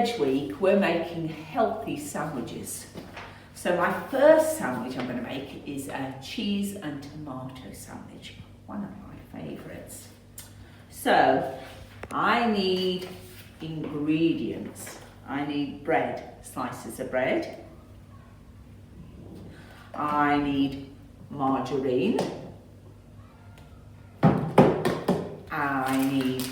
Veg week, we're making healthy sandwiches. So my first sandwich I'm going to make is a cheese and tomato sandwich, one of my favourites. So I need ingredients. I need bread, slices of bread. I need margarine. I need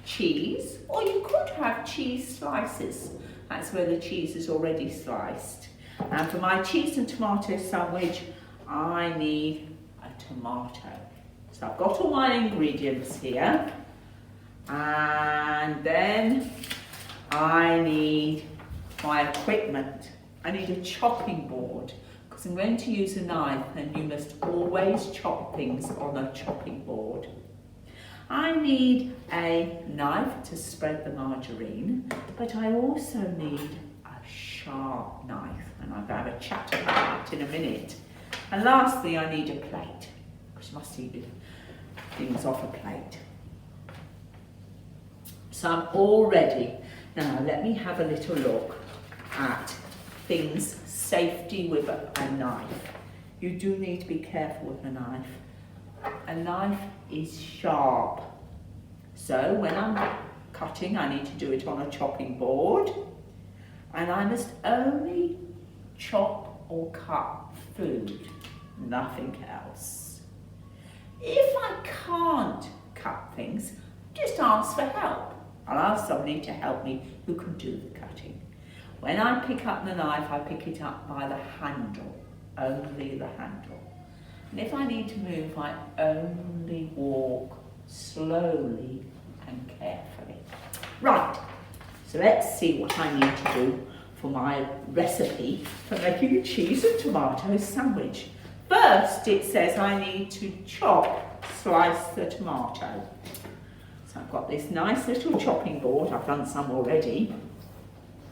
cheese, or you could have cheese slices. That's where the cheese is already sliced. And for my cheese and tomato sandwich, I need a tomato. So I've got all my ingredients here. And then I need my equipment. I need a chopping board, because I'm going to use a knife, and you must always chop things on a chopping board. I need a knife to spread the margarine, but I also need a sharp knife, and I'm going to have a chat about that in a minute. And lastly, I need a plate, because you must eat things off a plate. So I'm all ready. Now let me have a little look at things, safety with a knife. You do need to be careful with a knife. A knife is sharp. So when I'm cutting, I need to do it on a chopping board. And I must only chop or cut food, nothing else. If I can't cut things, just ask for help. I'll ask somebody to help me who can do the cutting. When I pick up the knife, I pick it up by the handle, only the handle. And if I need to move, I only walk slowly and carefully. Right, so let's see what I need to do for my recipe for making a cheese and tomato sandwich. First, it says I need to slice the tomato. So I've got this nice little chopping board. I've done some already.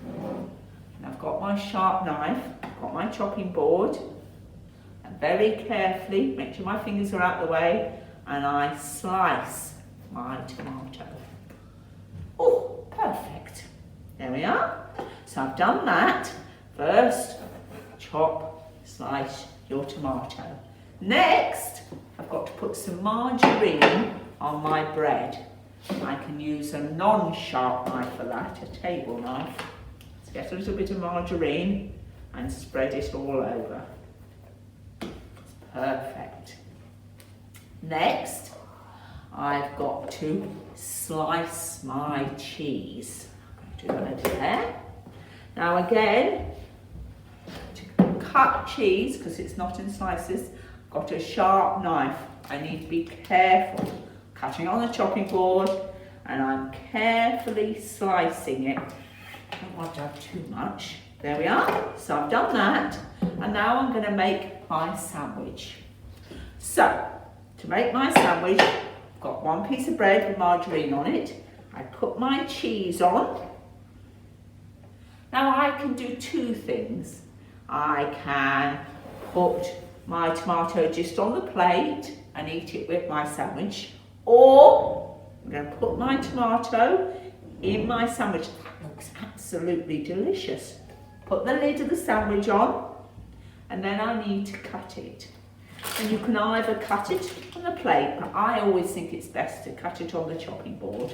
And I've got my sharp knife, I've got my chopping board. And very carefully, make sure my fingers are out of the way, and I slice my tomato. Oh, perfect. There we are. So I've done that. First, chop, slice your tomato. Next, I've got to put some margarine on my bread. I can use a non-sharp knife for that, a table knife. So get a little bit of margarine and spread it all over. Perfect. Next, I've got to slice my cheese. I'm going to do that there. Now again, to cut cheese, because it's not in slices, I've got a sharp knife. I need to be careful. Cutting on the chopping board, and I'm carefully slicing it. I don't want to have too much. There we are. So I've done that, and now I'm going to make my sandwich. So, to make my sandwich, I've got one piece of bread with margarine on it. I put my cheese on. Now I can do two things. I can put my tomato just on the plate and eat it with my sandwich, or I'm going to put my tomato in my sandwich. That looks absolutely delicious. Put the lid of the sandwich on, and then I need to cut it. And you can either cut it on the plate, but I always think it's best to cut it on the chopping board.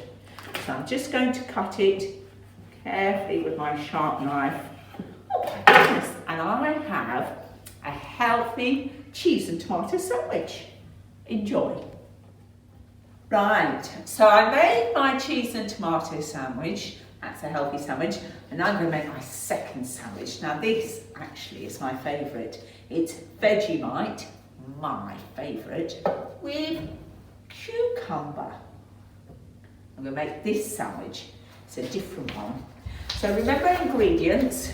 So I'm just going to cut it carefully with my sharp knife. Oh my goodness, and I have a healthy cheese and tomato sandwich. Enjoy. Right, so I made my cheese and tomato sandwich. That's a healthy sandwich. And now I'm going to make my second sandwich. Now this actually is my favourite. It's Vegemite, my favourite, with cucumber. I'm going to make this sandwich. It's a different one. So remember ingredients.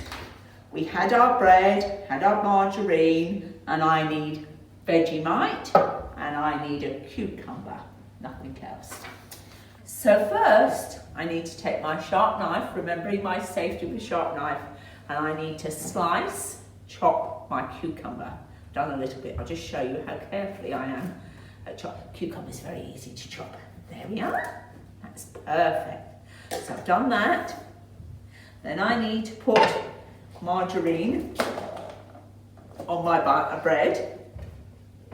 We had our bread, had our margarine, and I need Vegemite, and I need a cucumber. Nothing else. So first, I need to take my sharp knife, remembering my safety with a sharp knife, and I need to chop my cucumber. I've done a little bit, I'll just show you how carefully I am at chop. Cucumber is very easy to chop. There we are. That's perfect. So I've done that. Then I need to put margarine on my bread.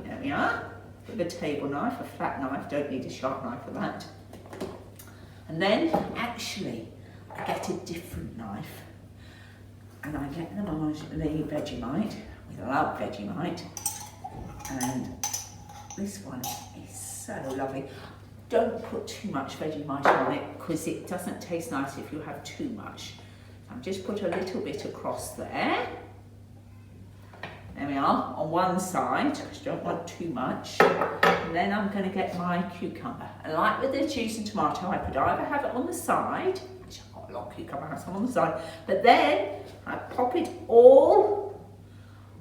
There we are. With a table knife, a flat knife, don't need a sharp knife for that. And then, actually, I get a different knife. And I get the Vegemite. We love Vegemite. And this one is so lovely. Don't put too much Vegemite on it because it doesn't taste nice if you have too much. I've just put a little bit across there. There we are, on one side, because you don't want too much. And then I'm going to get my cucumber. And like with the cheese and tomato, I could either have it on the side, which I've got a lot of cucumber, I have some on the side, but then I pop it all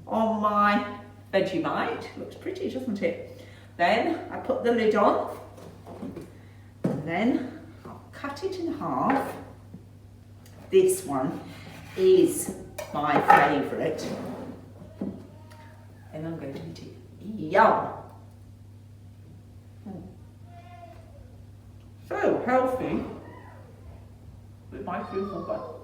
on my Vegemite. Looks pretty, doesn't it? Then I put the lid on, and then I'll cut it in half. This one is my favourite. And I'm going to eat it. Yum! So healthy with my fruit veg.